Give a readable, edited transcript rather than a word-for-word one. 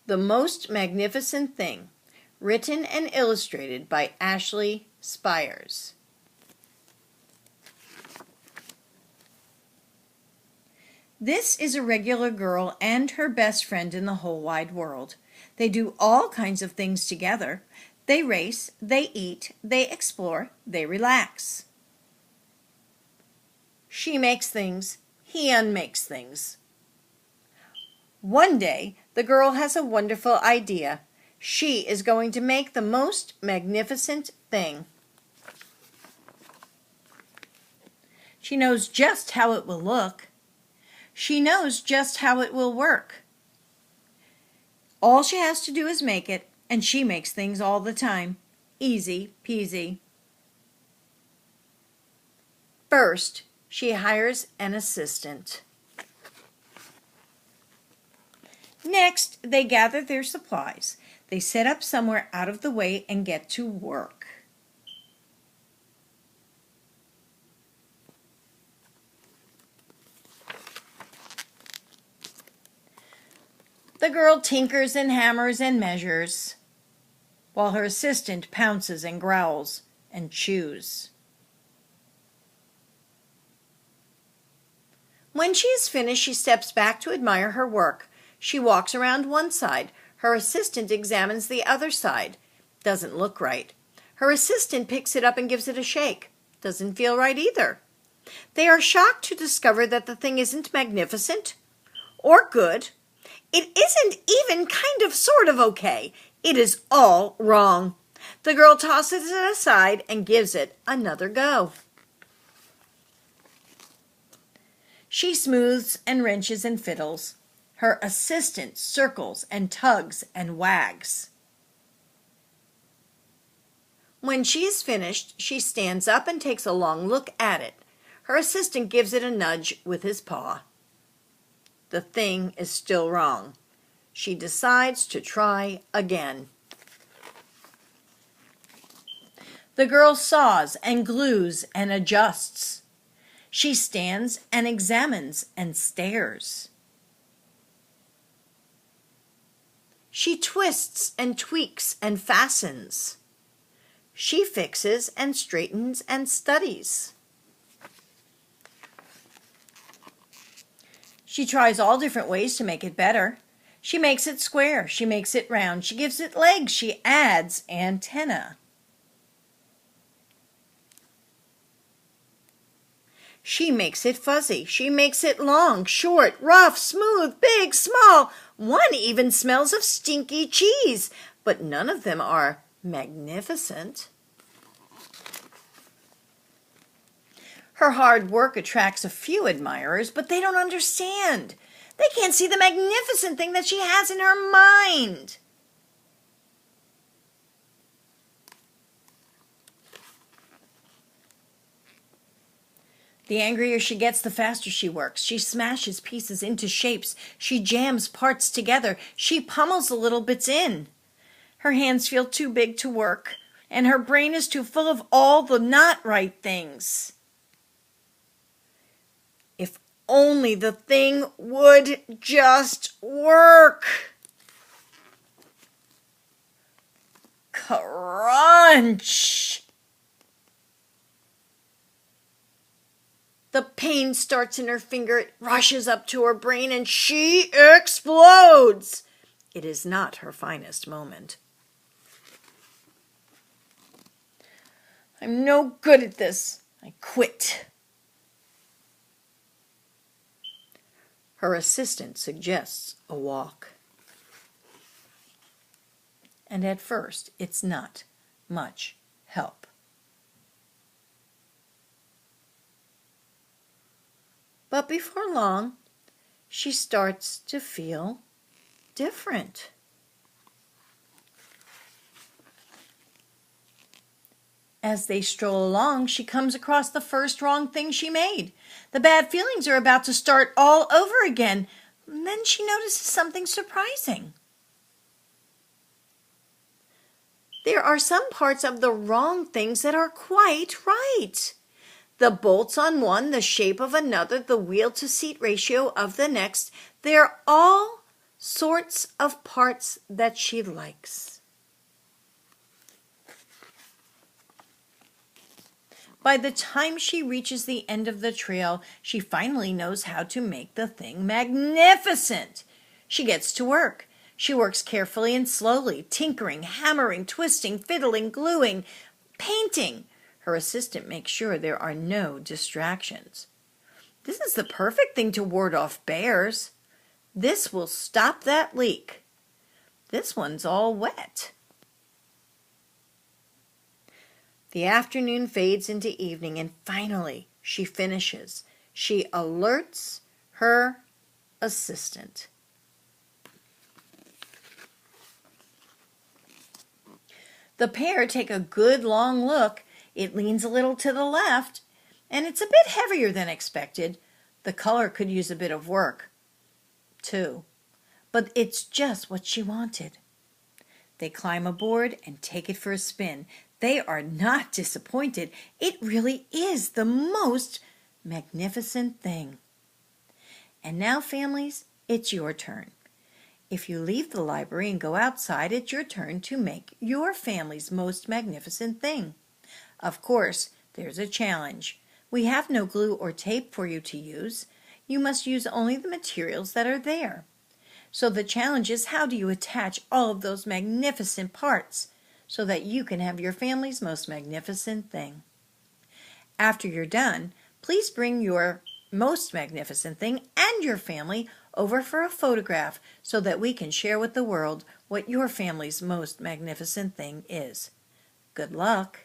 The Most Magnificent Thing, written and illustrated by Ashley Spires. This is a regular girl and her best friend in the whole wide world. They do all kinds of things together. They race, they eat, they explore, they relax. She makes things, he unmakes things. One day, the girl has a wonderful idea. She is going to make the most magnificent thing. She knows just how it will look. She knows just how it will work. All she has to do is make it, and she makes things all the time. Easy peasy. First, she hires an assistant. Next, they gather their supplies. They set up somewhere out of the way and get to work. The girl tinkers and hammers and measures, while her assistant pounces and growls and chews. When she is finished, she steps back to admire her work. She walks around one side. Her assistant examines the other side. Doesn't look right. Her assistant picks it up and gives it a shake. Doesn't feel right either. They are shocked to discover that the thing isn't magnificent or good. It isn't even kind of sort of okay. It is all wrong. The girl tosses it aside and gives it another go. She smooths and wrenches and fiddles. Her assistant circles and tugs and wags. When she is finished, she stands up and takes a long look at it. Her assistant gives it a nudge with his paw. The thing is still wrong. She decides to try again. The girl saws and glues and adjusts. She stands and examines and stares. She twists and tweaks and fastens. She fixes and straightens and studies. She tries all different ways to make it better. She makes it square. She makes it round. She gives it legs. She adds antenna. She makes it fuzzy. She makes it long, short, rough, smooth, big, small. One even smells of stinky cheese, but none of them are magnificent. Her hard work attracts a few admirers, but they don't understand. They can't see the magnificent thing that she has in her mind. The angrier she gets, the faster she works. She smashes pieces into shapes. She jams parts together. She pummels the little bits in. Her hands feel too big to work, and her brain is too full of all the not right things. If only the thing would just work. Crunch! The pain starts in her finger, it rushes up to her brain, and she explodes. It is not her finest moment. I'm no good at this. I quit. Her assistant suggests a walk. And at first, it's not much help. But before long, she starts to feel different. As they stroll along, she comes across the first wrong thing she made. The bad feelings are about to start all over again. And then she notices something surprising. There are some parts of the wrong things that are quite right. The bolts on one, the shape of another, the wheel-to-seat ratio of the next, they're all sorts of parts that she likes. By the time she reaches the end of the trail, she finally knows how to make the thing magnificent. She gets to work. She works carefully and slowly, tinkering, hammering, twisting, fiddling, gluing, painting. Her assistant makes sure there are no distractions. This is the perfect thing to ward off bears. This will stop that leak. This one's all wet. The afternoon fades into evening, and finally she finishes. She alerts her assistant. The pair take a good long look. It leans a little to the left, and it's a bit heavier than expected. The color could use a bit of work, too, but it's just what she wanted. They climb aboard and take it for a spin. They are not disappointed. It really is the most magnificent thing. And now, families, it's your turn. If you leave the library and go outside, it's your turn to make your family's most magnificent thing. Of course, there's a challenge. We have no glue or tape for you to use. You must use only the materials that are there. So the challenge is, how do you attach all of those magnificent parts so that you can have your family's most magnificent thing? After you're done, please bring your most magnificent thing and your family over for a photograph so that we can share with the world what your family's most magnificent thing is. Good luck.